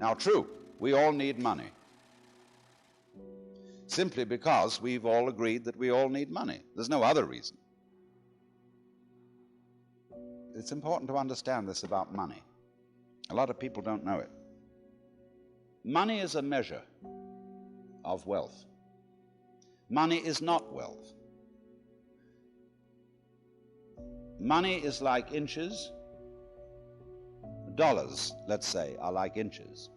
Now, true, we all need money, simply because we've all agreed that we all need money. There's no other reason. It's important to understand this about money. A lot of people don't know it. Money is a measure of wealth. Money is not wealth. Money is like inches. Dollars, let's say, are like inches.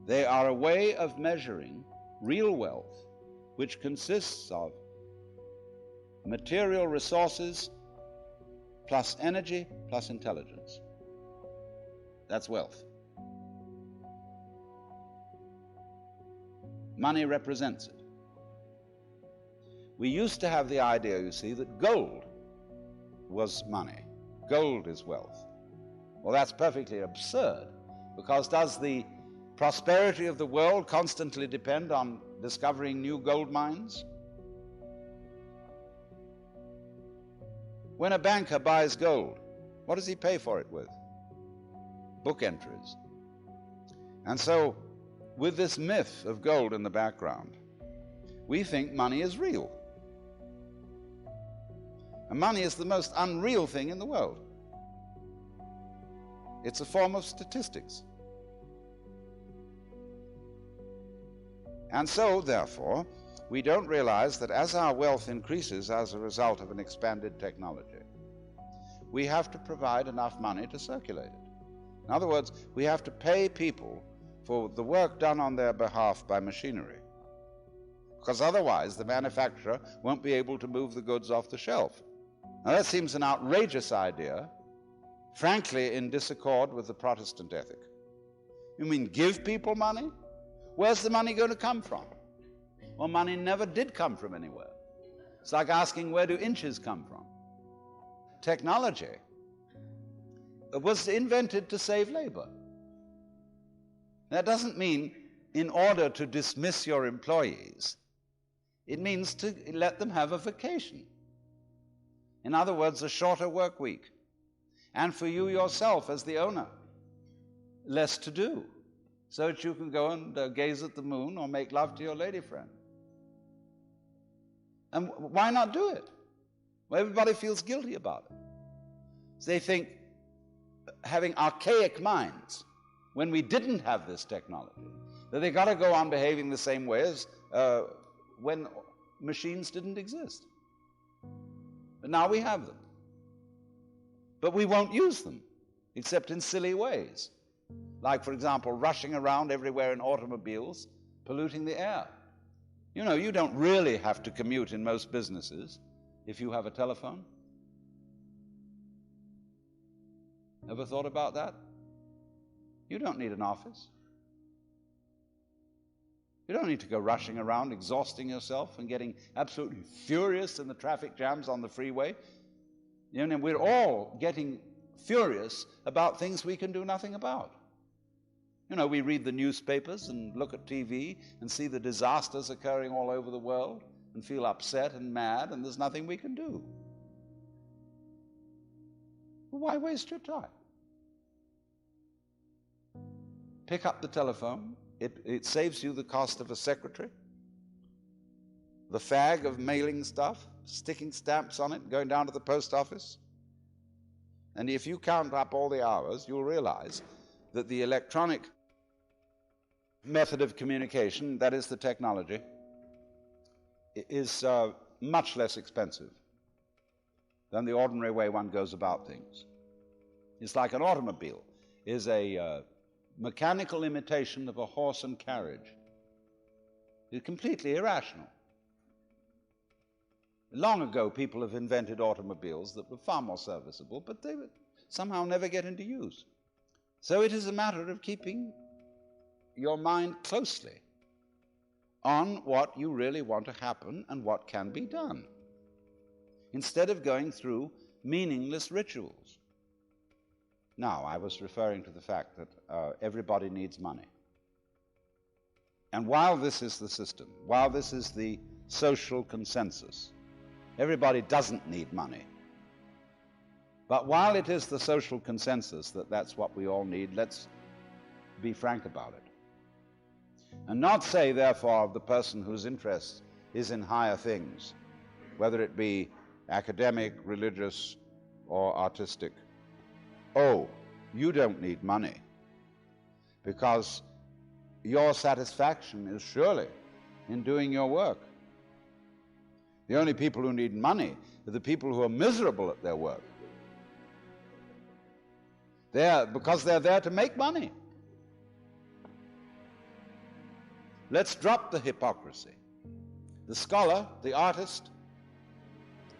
They are a way of measuring real wealth, which consists of material resources plus energy plus intelligence. That's wealth. Money represents it. We used to have the idea, you see, that gold was money. Gold is wealth. Well, that's perfectly absurd, because does the prosperity of the world constantly depend on discovering new gold mines? When a banker buys gold, what does he pay for it with? Book entries. And so, with this myth of gold in the background, we think money is real. And money is the most unreal thing in the world. It's a form of statistics. And so, therefore, we don't realize that as our wealth increases as a result of an expanded technology, we have to provide enough money to circulate it. In other words, we have to pay people for the work done on their behalf by machinery, because otherwise the manufacturer won't be able to move the goods off the shelf. Now that seems an outrageous idea, frankly in disaccord with the Protestant ethic. You mean give people money? Where's the money going to come from? Well, money never did come from anywhere. It's like asking, where do inches come from? Technology was invented to save labor. That doesn't mean in order to dismiss your employees. It means to let them have a vacation. In other words, a shorter work week. And for you yourself as the owner, less to do, so that you can go and gaze at the moon or make love to your lady friend. And why not do it? Well, everybody feels guilty about it. So they think, having archaic minds, when we didn't have this technology, that they got to go on behaving the same way as when machines didn't exist. But now we have them. But we won't use them, except in silly ways. Like, for example, rushing around everywhere in automobiles, polluting the air. You know, you don't really have to commute in most businesses if you have a telephone. Ever thought about that? You don't need an office. You don't need to go rushing around, exhausting yourself and getting absolutely furious in the traffic jams on the freeway. You know, we're all getting furious about things we can do nothing about. You know, we read the newspapers and look at TV and see the disasters occurring all over the world and feel upset and mad, and there's nothing we can do. Well, why waste your time? Pick up the telephone. It saves you the cost of a secretary, the fag of mailing stuff, sticking stamps on it, going down to the post office. And if you count up all the hours, you'll realize that the electronic method of communication, that is the technology, is much less expensive than the ordinary way one goes about things. It's like an automobile is a mechanical imitation of a horse and carriage. It's completely irrational. Long ago, people have invented automobiles that were far more serviceable, but they would somehow never get into use. So it is a matter of keeping your mind closely on what you really want to happen and what can be done, instead of going through meaningless rituals. Now, I was referring to the fact that everybody needs money. And while this is the system, while this is the social consensus, everybody doesn't need money. But while it is the social consensus that that's what we all need, let's be frank about it. And not say, therefore, of the person whose interest is in higher things, whether it be academic, religious, or artistic, oh, you don't need money, because your satisfaction is surely in doing your work. The only people who need money are the people who are miserable at their work. Because they're there to make money. Let's drop the hypocrisy. The scholar, the artist,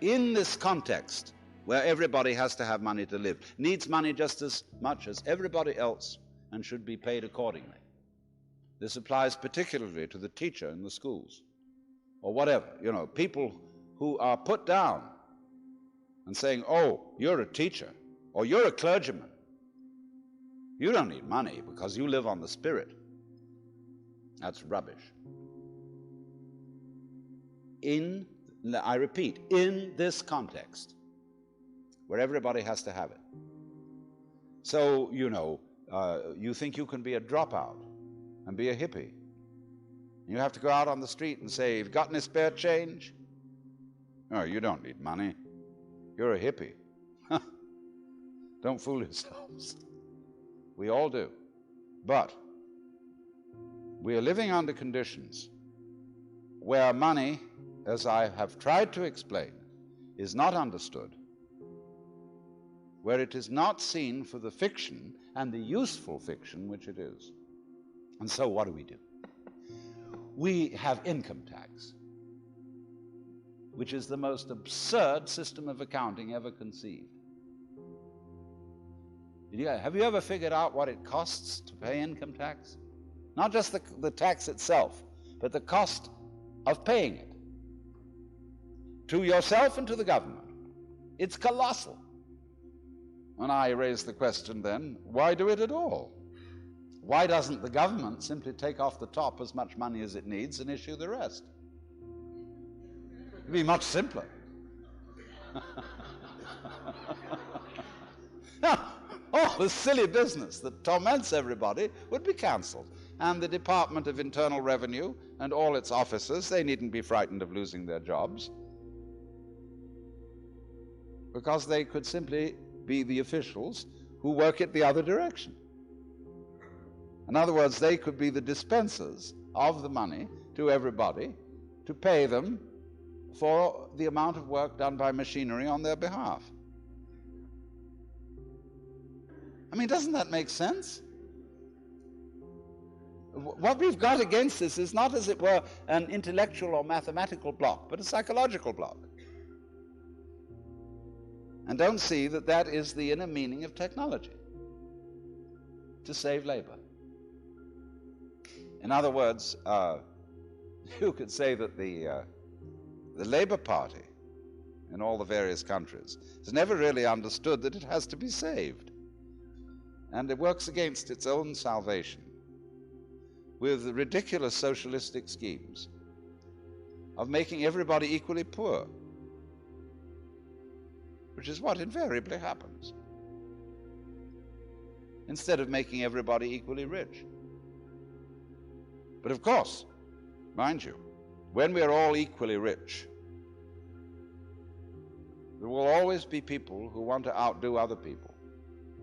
in this context where everybody has to have money to live, needs money just as much as everybody else and should be paid accordingly. This applies particularly to the teacher in the schools, or whatever, people who are put down and saying, oh, you're a teacher, or you're a clergyman. You don't need money because you live on the Spirit. That's rubbish. I repeat, in this context, where everybody has to have it. So, you think you can be a dropout and be a hippie. You have to go out on the street and say, you've got any spare change? No, you don't need money. You're a hippie. Don't fool yourselves. We all do. But we are living under conditions where money, as I have tried to explain, is not understood, where it is not seen for the fiction and the useful fiction which it is. And so what do? We have income tax, which is the most absurd system of accounting ever conceived. Have you ever figured out what it costs to pay income tax? Not just the tax itself, but the cost of paying it to yourself and to the government. It's colossal. And I raise the question then, why do it at all? Why doesn't the government simply take off the top as much money as it needs and issue the rest? It'd be much simpler. Now, all the silly business that torments everybody would be cancelled. And the Department of Internal Revenue and all its officers, they needn't be frightened of losing their jobs, because they could simply be the officials who work it the other direction. In other words, they could be the dispensers of the money to everybody to pay them for the amount of work done by machinery on their behalf. I mean, doesn't that make sense? What we've got against this is not, as it were, an intellectual or mathematical block, but a psychological block. And don't see that that is the inner meaning of technology, to save labor. In other words, you could say that the Labour Party in all the various countries has never really understood that it has to be saved. And it works against its own salvation with ridiculous socialistic schemes of making everybody equally poor, which is what invariably happens, instead of making everybody equally rich. But of course, mind you, when we are all equally rich, there will always be people who want to outdo other people,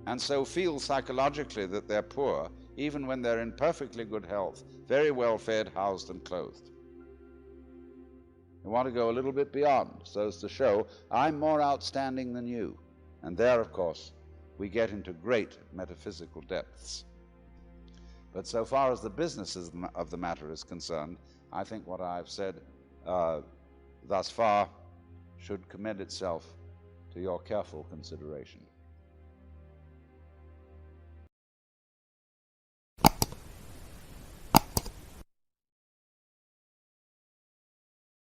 and so feel psychologically that they're poor, even when they're in perfectly good health, very well fed, housed, and clothed. They want to go a little bit beyond, so as to show, I'm more outstanding than you. And there, of course, we get into great metaphysical depths. But so far as the business of the matter is concerned, I think what I've said thus far should commend itself to your careful consideration.